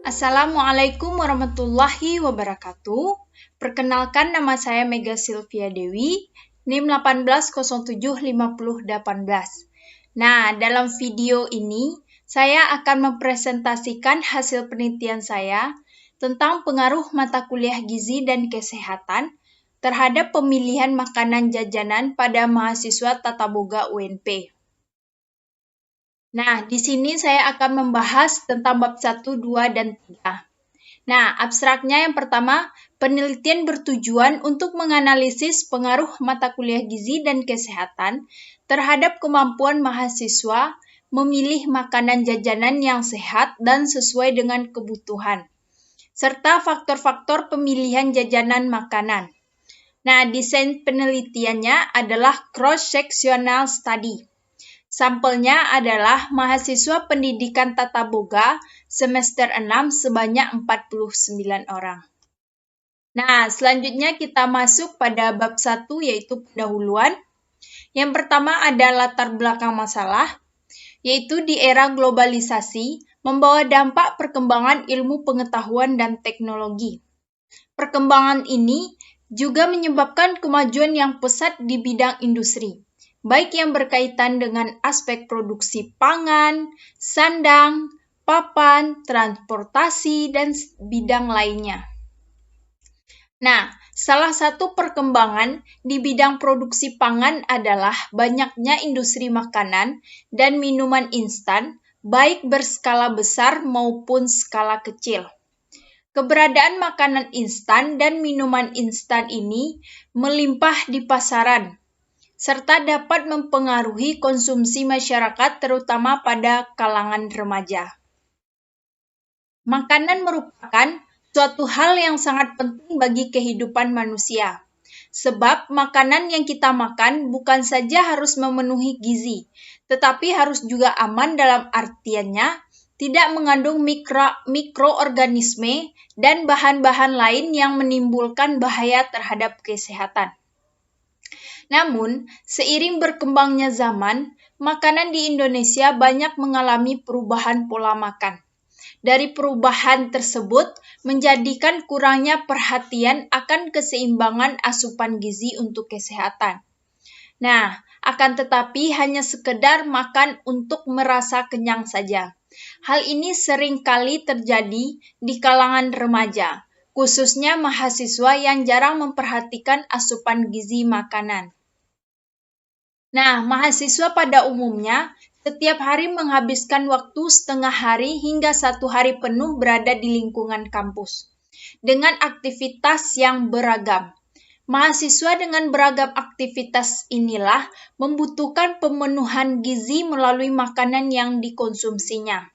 Assalamualaikum warahmatullahi wabarakatuh. Perkenalkan, nama saya Mega Sylvia Dewi, NIM 18075018. Nah, dalam video ini saya akan mempresentasikan hasil penelitian saya tentang pengaruh mata kuliah gizi dan kesehatan terhadap pemilihan makanan jajanan pada mahasiswa Tata Boga UNP. Nah, di sini saya akan membahas tentang bab 1, 2, dan 3. Nah, abstraknya yang pertama, penelitian bertujuan untuk menganalisis pengaruh mata kuliah gizi dan kesehatan terhadap kemampuan mahasiswa memilih makanan jajanan yang sehat dan sesuai dengan kebutuhan, serta faktor-faktor pemilihan jajanan makanan. Nah, desain penelitiannya adalah cross-sectional study. Sampelnya adalah mahasiswa pendidikan Tata Boga semester 6 sebanyak 49 orang. Nah, selanjutnya kita masuk pada bab 1 yaitu pendahuluan. Yang pertama ada latar belakang masalah, yaitu di era globalisasi membawa dampak perkembangan ilmu pengetahuan dan teknologi. Perkembangan ini juga menyebabkan kemajuan yang pesat di bidang industri, baik yang berkaitan dengan aspek produksi pangan, sandang, papan, transportasi, dan bidang lainnya. Nah, salah satu perkembangan di bidang produksi pangan adalah banyaknya industri makanan dan minuman instan, baik berskala besar maupun skala kecil. Keberadaan makanan instan dan minuman instan ini melimpah di pasaran, serta dapat mempengaruhi konsumsi masyarakat terutama pada kalangan remaja. Makanan merupakan suatu hal yang sangat penting bagi kehidupan manusia, sebab makanan yang kita makan bukan saja harus memenuhi gizi, tetapi harus juga aman dalam artiannya, tidak mengandung mikroorganisme dan bahan-bahan lain yang menimbulkan bahaya terhadap kesehatan. Namun, seiring berkembangnya zaman, makanan di Indonesia banyak mengalami perubahan pola makan. Dari perubahan tersebut menjadikan kurangnya perhatian akan keseimbangan asupan gizi untuk kesehatan. Nah, akan tetapi hanya sekedar makan untuk merasa kenyang saja. Hal ini sering kali terjadi di kalangan remaja, khususnya mahasiswa yang jarang memperhatikan asupan gizi makanan. Nah, mahasiswa pada umumnya setiap hari menghabiskan waktu setengah hari hingga 1 hari penuh berada di lingkungan kampus, dengan aktivitas yang beragam. Mahasiswa dengan beragam aktivitas inilah membutuhkan pemenuhan gizi melalui makanan yang dikonsumsinya.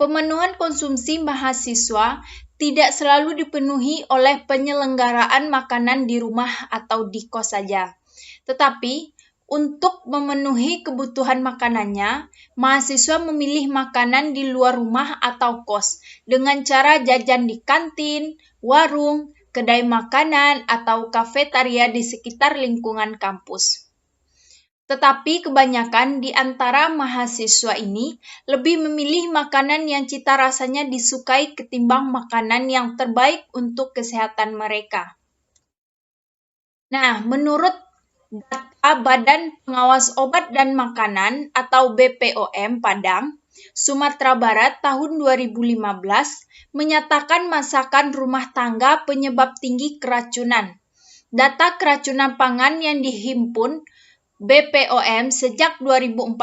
Pemenuhan konsumsi mahasiswa tidak selalu dipenuhi oleh penyelenggaraan makanan di rumah atau di kos saja. Tetapi, untuk memenuhi kebutuhan makanannya, mahasiswa memilih makanan di luar rumah atau kos dengan cara jajan di kantin, warung, kedai makanan, atau kafetaria di sekitar lingkungan kampus. Tetapi kebanyakan di antara mahasiswa ini lebih memilih makanan yang cita rasanya disukai ketimbang makanan yang terbaik untuk kesehatan mereka. Nah, menurut data Badan Pengawas Obat dan Makanan atau BPOM Padang, Sumatera Barat tahun 2015 menyatakan masakan rumah tangga penyebab tinggi keracunan. Data keracunan pangan yang dihimpun BPOM sejak 2014,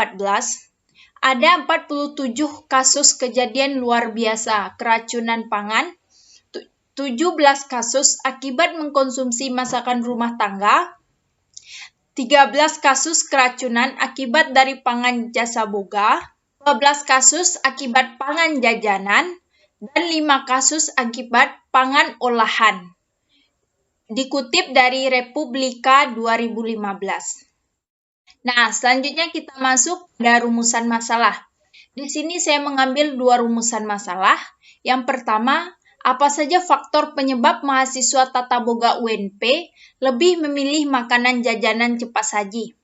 ada 47 kasus kejadian luar biasa keracunan pangan, 17 kasus akibat mengkonsumsi masakan rumah tangga, 13 kasus keracunan akibat dari pangan jasa boga, 12 kasus akibat pangan jajanan, dan 5 kasus akibat pangan olahan. Dikutip dari Republika 2015. Nah, selanjutnya kita masuk pada rumusan masalah. Di sini saya mengambil 2 rumusan masalah. Yang pertama, apa saja faktor penyebab mahasiswa Tata Boga UNP lebih memilih makanan jajanan cepat saji?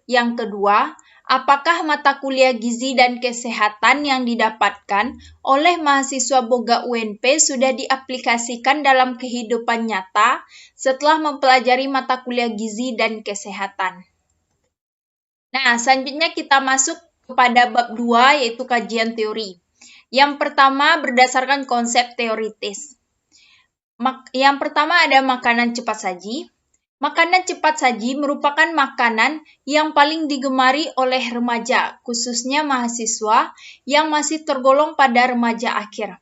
Yang kedua, Apakah mata kuliah gizi dan kesehatan yang didapatkan oleh mahasiswa Boga UNP sudah diaplikasikan dalam kehidupan nyata setelah mempelajari mata kuliah gizi dan kesehatan? Nah, selanjutnya kita masuk kepada bab 2 yaitu kajian teori. Yang pertama berdasarkan konsep teoritis. Yang pertama ada makanan cepat saji. Makanan cepat saji merupakan makanan yang paling digemari oleh remaja, khususnya mahasiswa yang masih tergolong pada remaja akhir.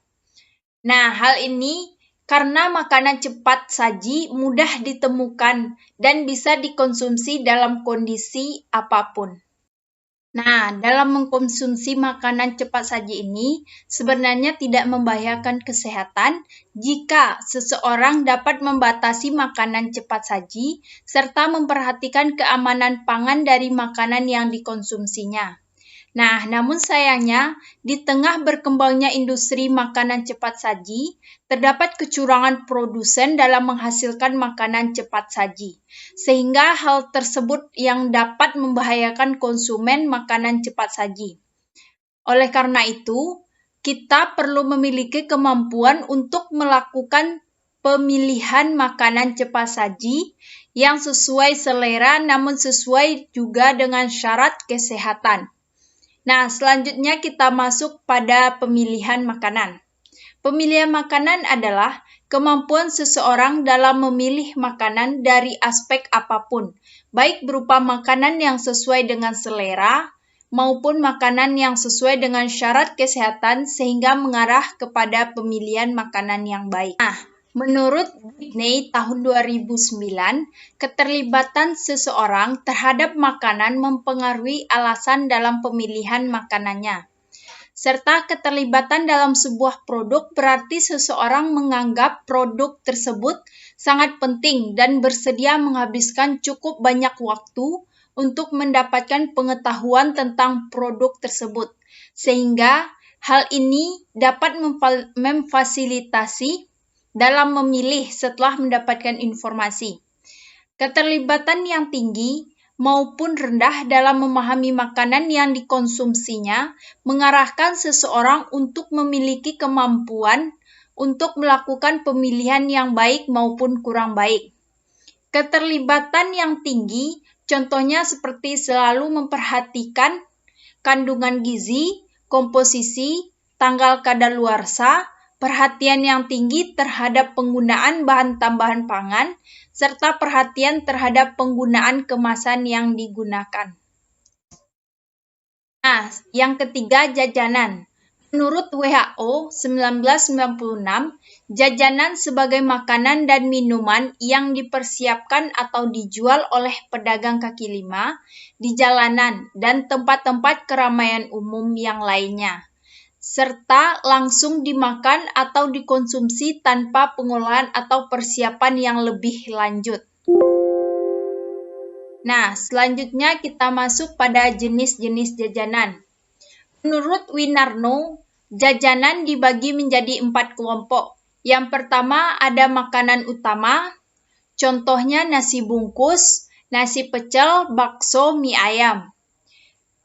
Nah, hal ini karena makanan cepat saji mudah ditemukan dan bisa dikonsumsi dalam kondisi apapun. Nah, dalam mengkonsumsi makanan cepat saji ini sebenarnya tidak membahayakan kesehatan jika seseorang dapat membatasi makanan cepat saji serta memperhatikan keamanan pangan dari makanan yang dikonsumsinya. Nah, namun sayangnya, di tengah berkembangnya industri makanan cepat saji, terdapat kecurangan produsen dalam menghasilkan makanan cepat saji, sehingga hal tersebut yang dapat membahayakan konsumen makanan cepat saji. Oleh karena itu, kita perlu memiliki kemampuan untuk melakukan pemilihan makanan cepat saji yang sesuai selera namun sesuai juga dengan syarat kesehatan. Nah, selanjutnya kita masuk pada pemilihan makanan. Pemilihan makanan adalah kemampuan seseorang dalam memilih makanan dari aspek apapun, baik berupa makanan yang sesuai dengan selera maupun makanan yang sesuai dengan syarat kesehatan sehingga mengarah kepada pemilihan makanan yang baik. Nah, menurut Whitney tahun 2009, keterlibatan seseorang terhadap makanan mempengaruhi alasan dalam pemilihan makanannya. Serta keterlibatan dalam sebuah produk berarti seseorang menganggap produk tersebut sangat penting dan bersedia menghabiskan cukup banyak waktu untuk mendapatkan pengetahuan tentang produk tersebut. Sehingga hal ini dapat memfasilitasi dalam memilih setelah mendapatkan informasi. Keterlibatan yang tinggi maupun rendah dalam memahami makanan yang dikonsumsinya mengarahkan seseorang untuk memiliki kemampuan untuk melakukan pemilihan yang baik maupun kurang baik. Keterlibatan yang tinggi contohnya seperti selalu memperhatikan kandungan gizi, komposisi, tanggal kadaluarsa, perhatian yang tinggi terhadap penggunaan bahan tambahan pangan, serta perhatian terhadap penggunaan kemasan yang digunakan. Nah, yang ketiga jajanan. Menurut WHO 1996, jajanan sebagai makanan dan minuman yang dipersiapkan atau dijual oleh pedagang kaki lima di jalanan dan tempat-tempat keramaian umum yang lainnya, serta langsung dimakan atau dikonsumsi tanpa pengolahan atau persiapan yang lebih lanjut. Nah, selanjutnya kita masuk pada jenis-jenis jajanan. Menurut Winarno, jajanan dibagi menjadi 4 kelompok. Yang pertama ada makanan utama, contohnya nasi bungkus, nasi pecel, bakso, mie ayam.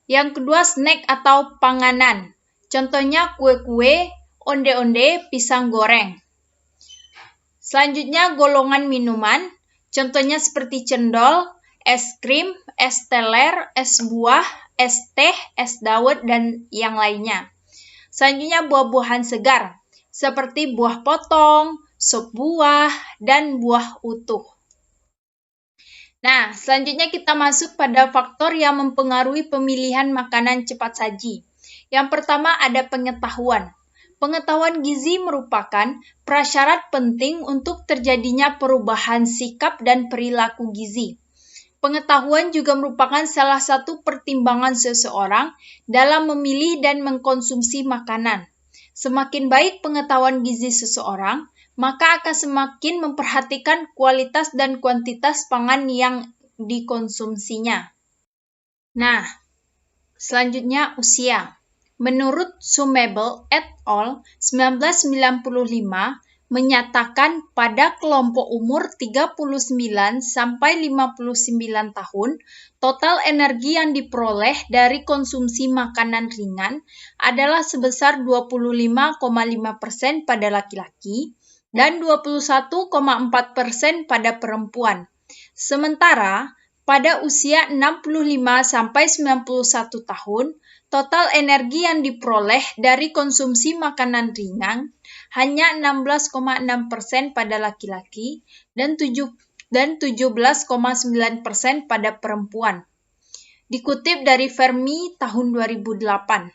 Yang kedua snack atau panganan, contohnya kue-kue, onde-onde, pisang goreng. Selanjutnya golongan minuman, contohnya seperti cendol, es krim, es teler, es buah, es teh, es dawet, dan yang lainnya. Selanjutnya buah-buahan segar, seperti buah potong, sup buah, dan buah utuh. Nah, selanjutnya kita masuk pada faktor yang mempengaruhi pemilihan makanan cepat saji. Yang pertama ada pengetahuan. Pengetahuan gizi merupakan prasyarat penting untuk terjadinya perubahan sikap dan perilaku gizi. Pengetahuan juga merupakan salah satu pertimbangan seseorang dalam memilih dan mengkonsumsi makanan. Semakin baik pengetahuan gizi seseorang, maka akan semakin memperhatikan kualitas dan kuantitas pangan yang dikonsumsinya. Nah, selanjutnya usia. Menurut Sumebel et al. 1995, menyatakan pada kelompok umur 39 sampai 59 tahun, total energi yang diperoleh dari konsumsi makanan ringan adalah sebesar 25,5% pada laki-laki dan 21,4% pada perempuan. Sementara pada usia 65 sampai 91 tahun, total energi yang diperoleh dari konsumsi makanan ringan hanya 16,6% pada laki-laki dan 17,9% pada perempuan. Dikutip dari Fermi tahun 2008.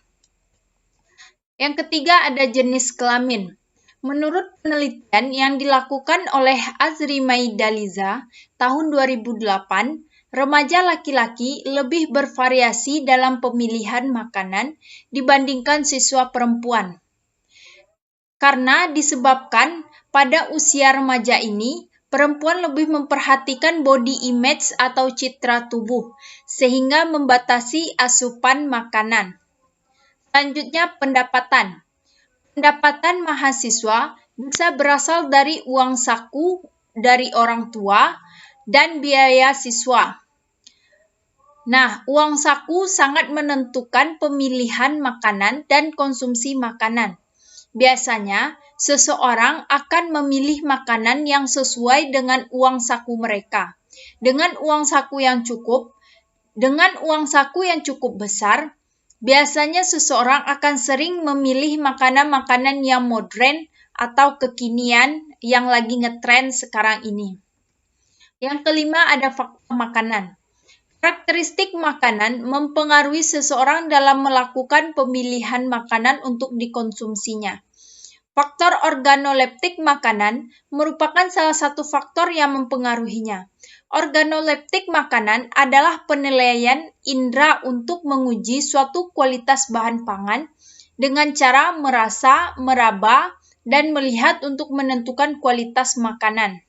Yang ketiga ada jenis kelamin. Menurut penelitian yang dilakukan oleh Azri Maidaliza tahun 2008, remaja laki-laki lebih bervariasi dalam pemilihan makanan dibandingkan siswa perempuan. Karena disebabkan pada usia remaja ini, perempuan lebih memperhatikan body image atau citra tubuh, sehingga membatasi asupan makanan. Selanjutnya, pendapatan. Pendapatan mahasiswa bisa berasal dari uang saku dari orang tua dan biaya siswa. Nah, uang saku sangat menentukan pemilihan makanan dan konsumsi makanan. Biasanya, seseorang akan memilih makanan yang sesuai dengan uang saku mereka. Dengan uang saku yang cukup besar, biasanya seseorang akan sering memilih makanan-makanan yang modern atau kekinian yang lagi ngetren sekarang ini. Yang kelima ada faktor makanan. Karakteristik makanan mempengaruhi seseorang dalam melakukan pemilihan makanan untuk dikonsumsinya. Faktor organoleptik makanan merupakan salah satu faktor yang mempengaruhinya. Organoleptik makanan adalah penilaian indera untuk menguji suatu kualitas bahan pangan dengan cara merasa, meraba, dan melihat untuk menentukan kualitas makanan.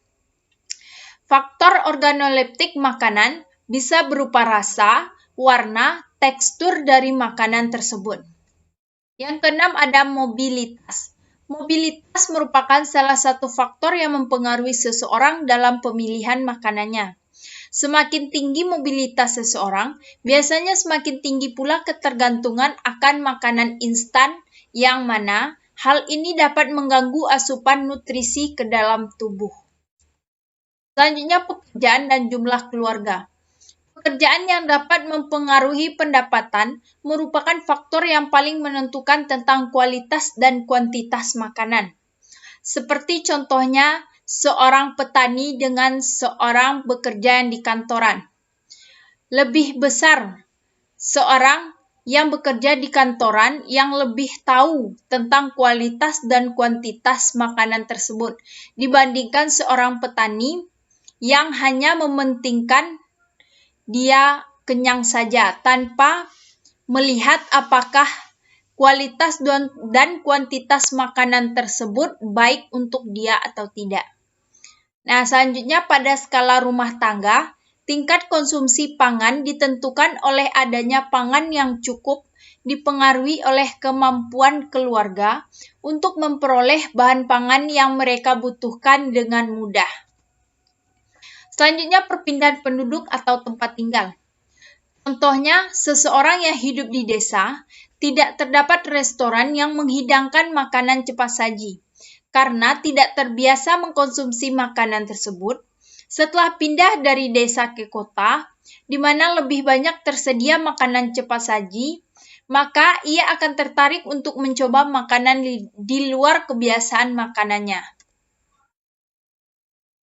Faktor organoleptik makanan bisa berupa rasa, warna, tekstur dari makanan tersebut. Yang keenam ada mobilitas. Mobilitas merupakan salah satu faktor yang mempengaruhi seseorang dalam pemilihan makanannya. Semakin tinggi mobilitas seseorang, biasanya semakin tinggi pula ketergantungan akan makanan instan, yang mana hal ini dapat mengganggu asupan nutrisi ke dalam tubuh. Selanjutnya, pekerjaan dan jumlah keluarga. Pekerjaan yang dapat mempengaruhi pendapatan merupakan faktor yang paling menentukan tentang kualitas dan kuantitas makanan. Seperti contohnya, seorang petani dengan seorang bekerja yang di kantoran. Lebih besar seorang yang bekerja di kantoran yang lebih tahu tentang kualitas dan kuantitas makanan tersebut dibandingkan seorang petani yang hanya mementingkan dia kenyang saja tanpa melihat apakah kualitas dan kuantitas makanan tersebut baik untuk dia atau tidak. Nah, selanjutnya pada skala rumah tangga, tingkat konsumsi pangan ditentukan oleh adanya pangan yang cukup, dipengaruhi oleh kemampuan keluarga untuk memperoleh bahan pangan yang mereka butuhkan dengan mudah. Selanjutnya, perpindahan penduduk atau tempat tinggal. Contohnya, seseorang yang hidup di desa tidak terdapat restoran yang menghidangkan makanan cepat saji. Karena tidak terbiasa mengkonsumsi makanan tersebut, setelah pindah dari desa ke kota, di mana lebih banyak tersedia makanan cepat saji, maka ia akan tertarik untuk mencoba makanan di luar kebiasaan makanannya.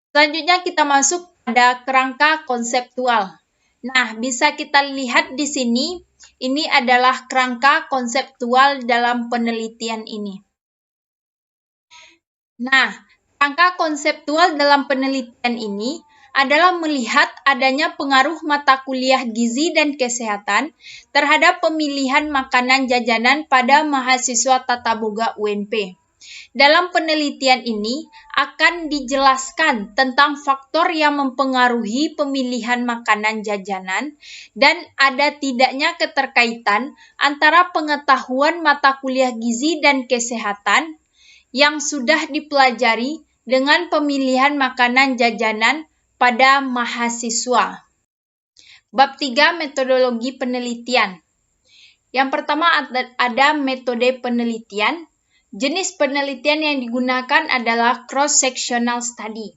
Selanjutnya kita masuk pada kerangka konseptual. Nah, bisa kita lihat di sini, ini adalah kerangka konseptual dalam penelitian ini. Nah, kerangka konseptual dalam penelitian ini adalah melihat adanya pengaruh mata kuliah gizi dan kesehatan terhadap pemilihan makanan jajanan pada mahasiswa tata boga UNP. Dalam penelitian ini akan dijelaskan tentang faktor yang mempengaruhi pemilihan makanan jajanan dan ada tidaknya keterkaitan antara pengetahuan mata kuliah gizi dan kesehatan yang sudah dipelajari dengan pemilihan makanan jajanan pada mahasiswa. Bab 3, metodologi penelitian. Yang pertama ada metode penelitian. Jenis penelitian yang digunakan adalah cross-sectional study,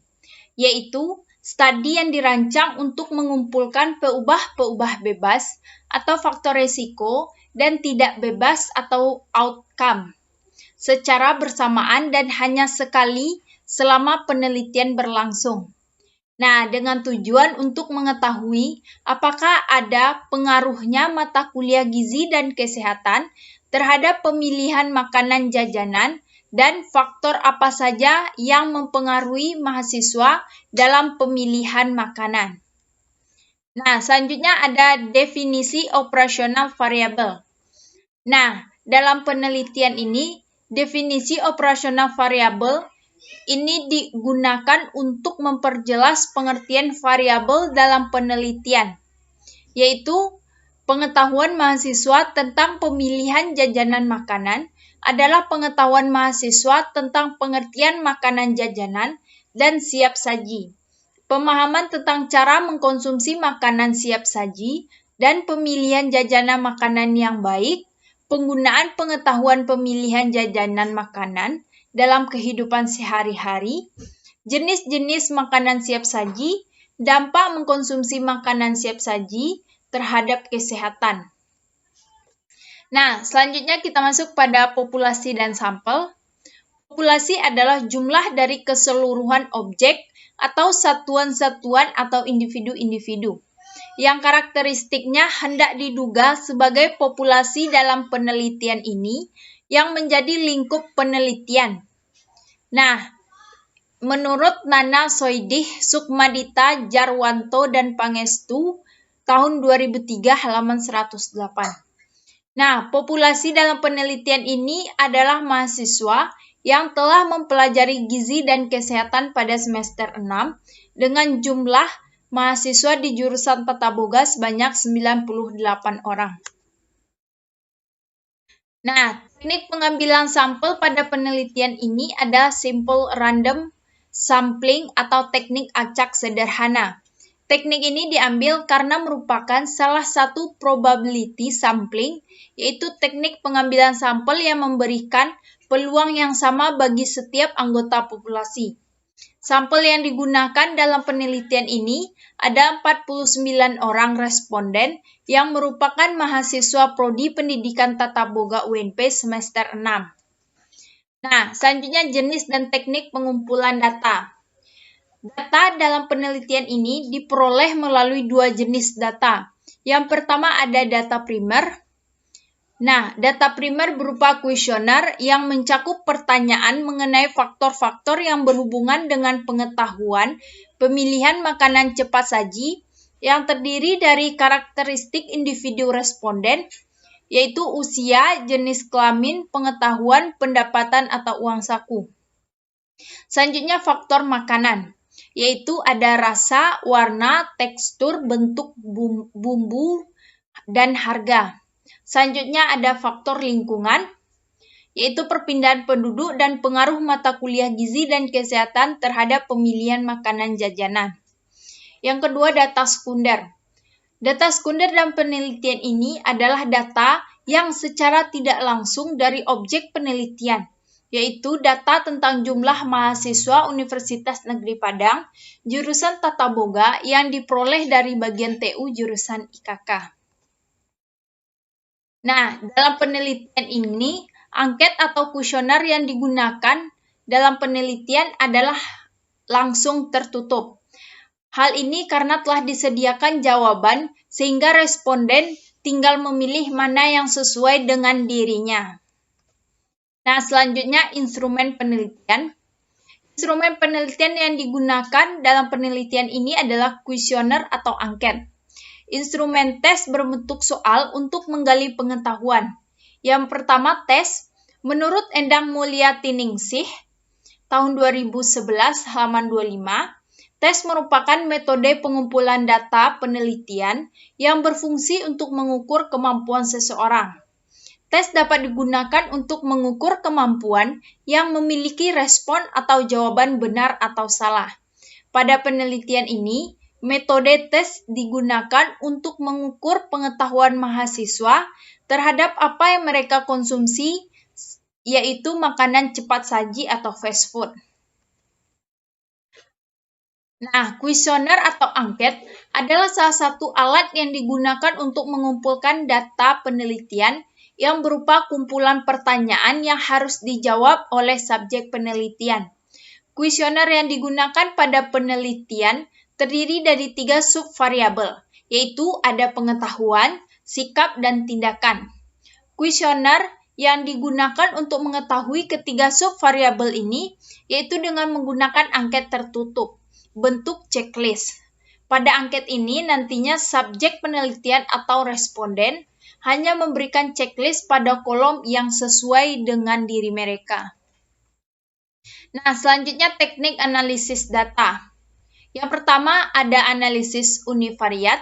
yaitu studi yang dirancang untuk mengumpulkan peubah-peubah bebas atau faktor risiko dan tidak bebas atau outcome secara bersamaan dan hanya sekali selama penelitian berlangsung. Nah, dengan tujuan untuk mengetahui apakah ada pengaruhnya mata kuliah gizi dan kesehatan terhadap pemilihan makanan jajanan dan faktor apa saja yang mempengaruhi mahasiswa dalam pemilihan makanan. Nah, selanjutnya ada definisi operasional variabel. Nah, dalam penelitian ini, definisi operasional variabel ini digunakan untuk memperjelas pengertian variabel dalam penelitian, yaitu pengetahuan mahasiswa tentang pemilihan jajanan makanan adalah pengetahuan mahasiswa tentang pengertian makanan jajanan dan siap saji, pemahaman tentang cara mengkonsumsi makanan siap saji, dan pemilihan jajanan makanan yang baik, penggunaan pengetahuan pemilihan jajanan makanan dalam kehidupan sehari-hari, jenis-jenis makanan siap saji, dampak mengkonsumsi makanan siap saji terhadap kesehatan. Nah, selanjutnya kita masuk pada populasi dan sampel. Populasi adalah jumlah dari keseluruhan objek atau satuan-satuan atau individu-individu yang karakteristiknya hendak diduga sebagai populasi dalam penelitian ini yang menjadi lingkup penelitian. Nah, menurut Nana Soidih, Sukmadita, Jarwanto, dan Pangestu, tahun 2003 halaman 108. Nah, populasi dalam penelitian ini adalah mahasiswa yang telah mempelajari gizi dan kesehatan pada semester 6 dengan jumlah mahasiswa di jurusan Tata Boga sebanyak 98 orang. Nah, teknik pengambilan sampel pada penelitian ini ada simple random sampling atau teknik acak sederhana. Teknik ini diambil karena merupakan salah satu probability sampling, yaitu teknik pengambilan sampel yang memberikan peluang yang sama bagi setiap anggota populasi. Sampel yang digunakan dalam penelitian ini ada 49 orang responden yang merupakan mahasiswa Prodi Pendidikan Tata Boga UNP semester 6. Nah, selanjutnya jenis dan teknik pengumpulan data. Data dalam penelitian ini diperoleh melalui dua jenis data. Yang pertama ada data primer. Nah, data primer berupa kuesioner yang mencakup pertanyaan mengenai faktor-faktor yang berhubungan dengan pengetahuan pemilihan makanan cepat saji yang terdiri dari karakteristik individu responden, yaitu usia, jenis kelamin, pengetahuan, pendapatan atau uang saku. Selanjutnya faktor makanan, yaitu ada rasa, warna, tekstur, bentuk bumbu, dan harga. Selanjutnya ada faktor lingkungan, yaitu perpindahan penduduk dan pengaruh mata kuliah gizi dan kesehatan terhadap pemilihan makanan jajanan. Yang kedua, data sekunder. Data sekunder dalam penelitian ini adalah data yang secara tidak langsung dari objek penelitian, yaitu data tentang jumlah mahasiswa Universitas Negeri Padang, jurusan Tata Boga yang diperoleh dari bagian TU jurusan IKK. Nah, dalam penelitian ini, angket atau kuesioner yang digunakan dalam penelitian adalah langsung tertutup. Hal ini karena telah disediakan jawaban sehingga responden tinggal memilih mana yang sesuai dengan dirinya. Nah, selanjutnya instrumen penelitian. Instrumen penelitian yang digunakan dalam penelitian ini adalah kuesioner atau angket. Instrumen tes berbentuk soal untuk menggali pengetahuan. Yang pertama tes, menurut Endang Mulyatiningsih, tahun 2011 halaman 25, tes merupakan metode pengumpulan data penelitian yang berfungsi untuk mengukur kemampuan seseorang. Tes dapat digunakan untuk mengukur kemampuan yang memiliki respon atau jawaban benar atau salah. Pada penelitian ini, metode tes digunakan untuk mengukur pengetahuan mahasiswa terhadap apa yang mereka konsumsi, yaitu makanan cepat saji atau fast food. Nah, kuesioner atau angket adalah salah satu alat yang digunakan untuk mengumpulkan data penelitian yang berupa kumpulan pertanyaan yang harus dijawab oleh subjek penelitian. Kuesioner yang digunakan pada penelitian terdiri dari 3 subvariabel, yaitu ada pengetahuan, sikap, dan tindakan. Kuesioner yang digunakan untuk mengetahui ketiga subvariabel ini yaitu dengan menggunakan angket tertutup, bentuk checklist. Pada angket ini nantinya subjek penelitian atau responden hanya memberikan checklist pada kolom yang sesuai dengan diri mereka. Nah, selanjutnya teknik analisis data. Yang pertama ada analisis univariat,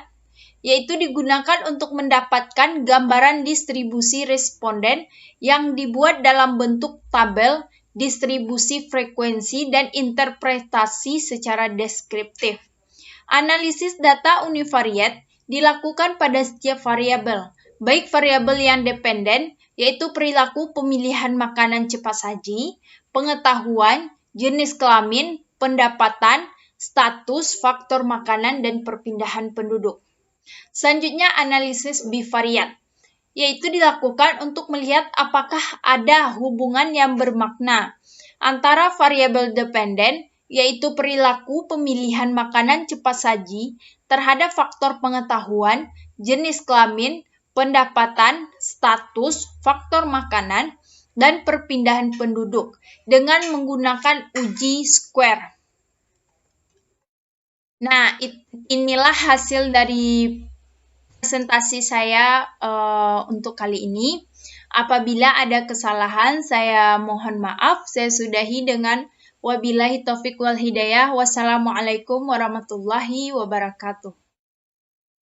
yaitu digunakan untuk mendapatkan gambaran distribusi responden yang dibuat dalam bentuk tabel, distribusi frekuensi, dan interpretasi secara deskriptif. Analisis data univariat dilakukan pada setiap variabel, baik variabel yang dependen, yaitu perilaku pemilihan makanan cepat saji, pengetahuan, jenis kelamin, pendapatan, status, faktor makanan, dan perpindahan penduduk. Selanjutnya analisis bivariat, yaitu dilakukan untuk melihat apakah ada hubungan yang bermakna antara variabel dependen, yaitu perilaku pemilihan makanan cepat saji terhadap faktor pengetahuan, jenis kelamin, pendapatan, status, faktor makanan, dan perpindahan penduduk dengan menggunakan uji square. Nah, inilah hasil dari presentasi saya untuk kali ini. Apabila ada kesalahan, saya mohon maaf. Saya sudahi dengan wabillahi taufiq wal hidayah. Wassalamualaikum warahmatullahi wabarakatuh.